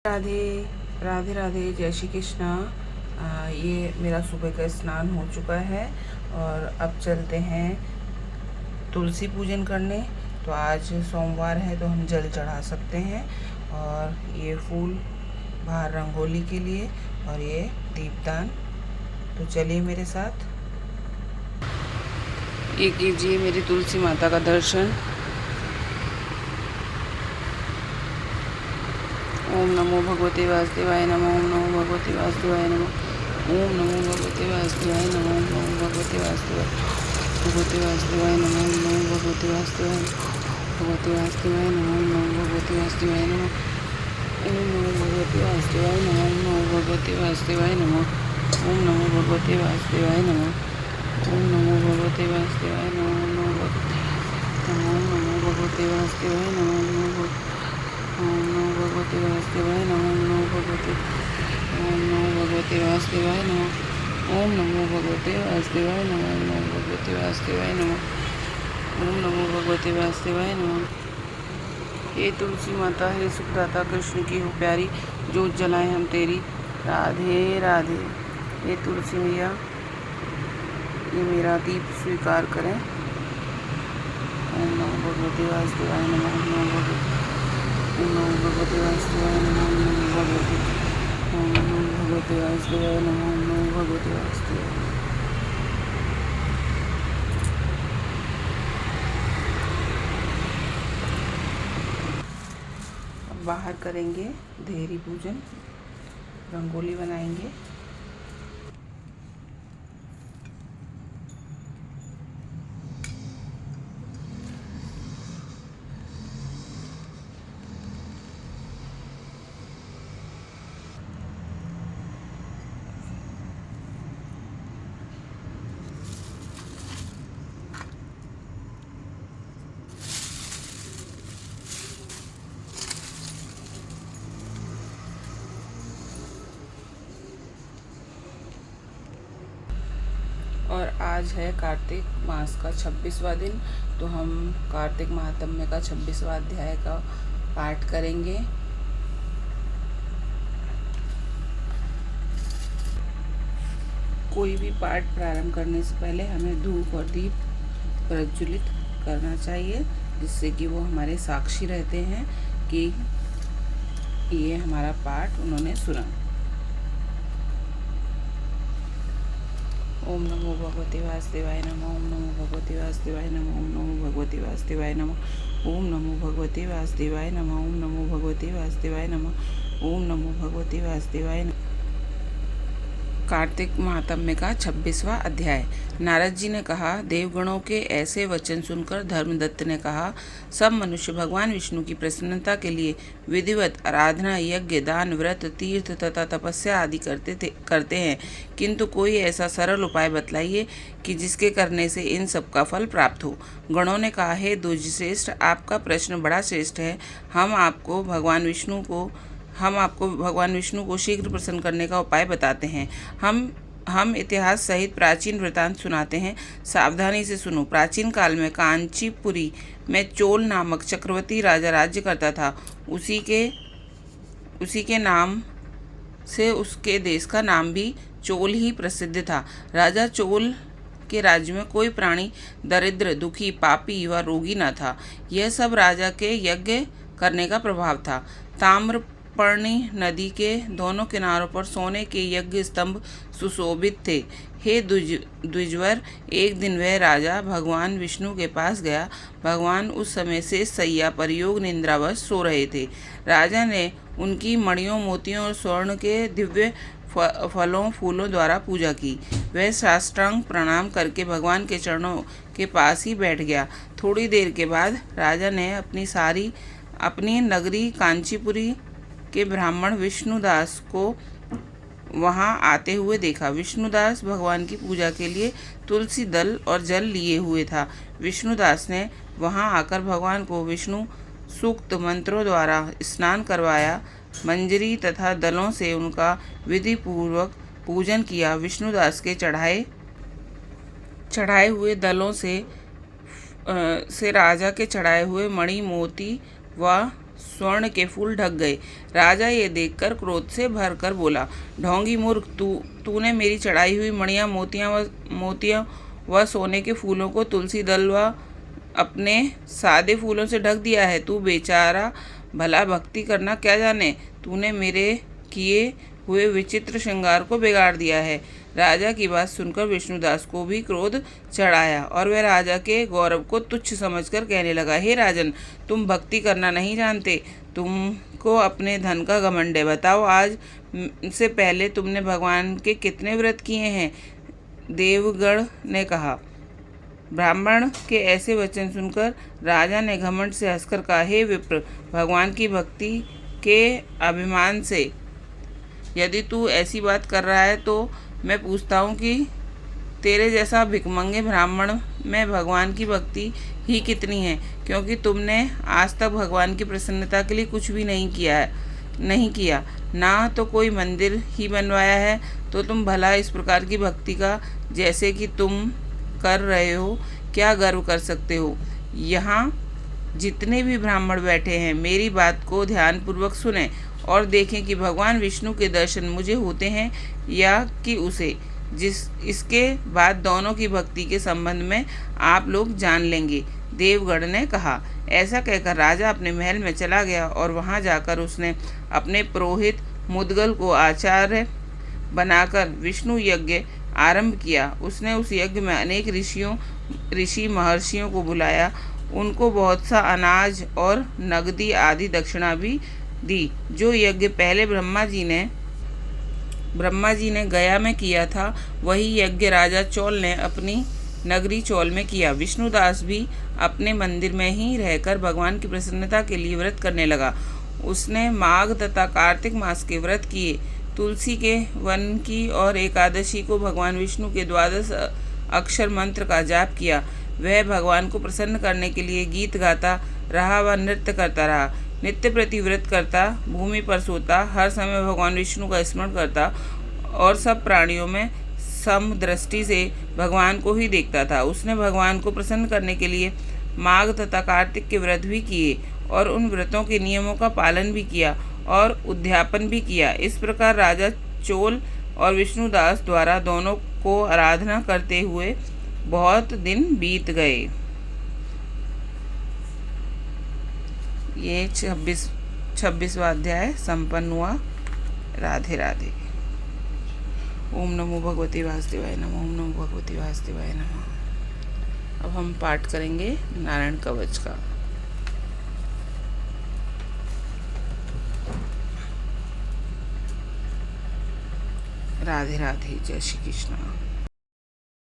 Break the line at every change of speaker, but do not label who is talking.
राधे राधे राधे, जय श्री कृष्णा। ये मेरा सुबह का स्नान हो चुका है और अब चलते हैं तुलसी पूजन करने। तो आज सोमवार है तो हम जल चढ़ा सकते हैं। और ये फूल बाहर रंगोली के लिए और ये दीपदान। तो चलिए मेरे साथ, ये कीजिए मेरी तुलसी माता का दर्शन। ओम नमो भगवते वासुदेवाय नमः। ओम नमो भगवते वासुदेवाय नमः। ओम नमो भगवते वासुदेवाय नमः। ओम नमो भगवते वासुदेवाय नमः। ओम नमो भगवते वासुदेवाय नमः। ओम नमो भगवते वासुदेवाय नमः। ओम नमो भगवते वासुदेवाय नमः। ओम नमो भगवते वासुदेवाय नमः। ओम नमो भगवते वासुदेवाय नमः। ओम नमो भगवते वासुदेवाय नमः। ओम नमो भगवते वासुदेवाय नमः। ओम नमो भगवते वासुदेवाय नमः। ओम नमो भगवते वासुदेवाय नमः। ओम नमो भगवते वासुदेवाय नमः। ओम नमो भगवते वासुदेवाय नमः। ओम नमो भगवते वासुदेवाय नमः। हे तुलसी माता, हे सुखदाता कृष्ण की हो प्यारी, जोत जलाएं हम तेरी। राधे राधे। हे तुलसी मैया, ये मेरा दीप स्वीकार करें। ओम नमो भगवते वासुदेवाय नमः। ओम नमो भगवते वासुदेवाय नमः। ओम नमो भगवते वासुदेवाय नमः। ओम नमो भगवते वासुदेवाय। अब बाहर करेंगे देहरी पूजन, रंगोली बनाएंगे। और आज है कार्तिक मास का 26वां दिन, तो हम कार्तिक महात्म्य का 26वां अध्याय का पाठ करेंगे। कोई भी पाठ प्रारंभ करने से पहले हमें धूप और दीप प्रज्वलित करना चाहिए, जिससे कि वो हमारे साक्षी रहते हैं कि ये हमारा पाठ उन्होंने सुना। ओम नमो भगवते वासुदेवाय नमः। ओम नमो भगवते वासुदेवाय नमः। ओम नमो भगवते वासुदेवाय नमः। ओम नमो भगवते वासुदेवाय नमः। ओम नमो भगवते वासुदेवाय नमः। ओम नमो भगवते वासुदेवाय नमः। कार्तिक महात्म्य का 26वां अध्याय। नारद जी ने कहा, देवगणों के ऐसे वचन सुनकर धर्मदत्त ने कहा, सब मनुष्य भगवान विष्णु की प्रसन्नता के लिए विधिवत आराधना, यज्ञ, दान, व्रत, तीर्थ तथा तपस्या आदि करते हैं, किंतु कोई ऐसा सरल उपाय बतलाइए कि जिसके करने से इन सब का फल प्राप्त हो। गणों ने कहा, हे द्विजश्रेष्ठ, आपका प्रश्न बड़ा श्रेष्ठ है। हम आपको भगवान विष्णु को शीघ्र प्रसन्न करने का उपाय बताते हैं। हम इतिहास सहित प्राचीन वृतांत सुनाते हैं, सावधानी से सुनो। प्राचीन काल में कांचीपुरी में चोल नामक चक्रवर्ती राजा राज्य करता था। उसी के नाम से उसके देश का नाम भी चोल ही प्रसिद्ध था। राजा चोल के राज्य में कोई प्राणी दरिद्र, दुखी, पापी व रोगी न था। यह सब राजा के यज्ञ करने का प्रभाव था। ताम्रपर्णी नदी के दोनों किनारों पर सोने के यज्ञ स्तंभ सुशोभित थे। हे द्विजवर, एक दिन वह राजा भगवान विष्णु के पास गया। भगवान उस समय से सैया पर योग निद्रावश सो रहे थे। राजा ने उनकी मणियों, मोतियों और स्वर्ण के दिव्य फलों फूलों द्वारा पूजा की। वह साष्टांग प्रणाम करके भगवान के चरणों के पास ही बैठ गया। थोड़ी देर के बाद राजा ने अपनी नगरी कांचीपुरी के ब्राह्मण विष्णुदास को वहां आते हुए देखा। विष्णुदास भगवान की पूजा के लिए तुलसी दल और जल लिए हुए था। विष्णुदास ने वहां आकर भगवान को विष्णु सूक्त मंत्रों द्वारा स्नान करवाया। मंजरी तथा दलों से उनका विधि पूर्वक पूजन किया। विष्णुदास के चढ़ाए हुए दलों से राजा के चढ़ाए हुए मणि, मोती व स्वर्ण के फूल ढक गए। राजा ये देखकर क्रोध से भरकर बोला, ढोंगी मूर्ख, तूने मेरी चढ़ाई हुई मणियाँ, मोतियाँ व सोने के फूलों को तुलसी दल व अपने सादे फूलों से ढक दिया है। तू बेचारा भला भक्ति करना क्या जाने। तूने मेरे किए हुए विचित्र श्रृंगार को बिगाड़ दिया है। राजा की बात सुनकर विष्णुदास को भी क्रोध चढ़ाया और वह राजा के गौरव को तुच्छ समझकर कहने लगा, हे राजन, तुम भक्ति करना नहीं जानते, तुमको अपने धन का घमंड है। बताओ, आज से पहले तुमने भगवान के कितने व्रत किए हैं? देवगण ने कहा। ब्राह्मण के ऐसे वचन सुनकर राजा ने घमंड से हंसकर कहा, हे विप्र, भगवान की भक्ति के अभिमान से यदि तू ऐसी बात कर रहा है तो मैं पूछता हूँ कि तेरे जैसा भिखमंगे ब्राह्मण में भगवान की भक्ति ही कितनी है, क्योंकि तुमने आज तक भगवान की प्रसन्नता के लिए कुछ भी नहीं किया, ना तो कोई मंदिर ही बनवाया है, तो तुम भला इस प्रकार की भक्ति का जैसे कि तुम कर रहे हो क्या गर्व कर सकते हो। यहाँ जितने भी ब्राह्मण बैठे हैं मेरी बात को ध्यानपूर्वक सुने और देखें कि भगवान विष्णु के दर्शन मुझे होते हैं या कि उसे। इसके बाद दोनों की भक्ति के संबंध में आप लोग जान लेंगे। देवगण ने कहा। ऐसा कहकर राजा अपने महल में चला गया और वहां जाकर उसने अपने पुरोहित मुद्गल को आचार्य बनाकर विष्णु यज्ञ आरंभ किया। उसने उस यज्ञ में अनेक ऋषि महर्षियों को बुलाया, उनको बहुत सा अनाज और नगदी आदि दक्षिणा भी दी। जो यज्ञ पहले ब्रह्मा जी ने गया में किया था, वही यज्ञ राजा चोल ने अपनी नगरी चोल में किया। विष्णुदास भी अपने मंदिर में ही रहकर भगवान की प्रसन्नता के लिए व्रत करने लगा। उसने माघ तथा कार्तिक मास के व्रत किए, तुलसी के वन की और एकादशी को भगवान विष्णु के 12 अक्षर मंत्र का जाप किया। वह भगवान को प्रसन्न करने के लिए गीत गाता रहा व नृत्य करता रहा। नित्य प्रति व्रत करता, भूमि पर सोता, हर समय भगवान विष्णु का स्मरण करता और सब प्राणियों में समदृष्टि से भगवान को ही देखता था। उसने भगवान को प्रसन्न करने के लिए माघ तथा कार्तिक के व्रत भी किए और उन व्रतों के नियमों का पालन भी किया और उद्यापन भी किया। इस प्रकार राजा चोल और विष्णुदास द्वारा दोनों को आराधना करते हुए बहुत दिन बीत गए। ये 26वां अध्याय संपन्न हुआ। राधे राधे। ओम नमो भगवती वासुदेवाय नमः। ओम नमो भगवती वासुदेवाय नमः। अब हम पाठ करेंगे नारायण कवच का। राधे राधे। जय श्री कृष्ण।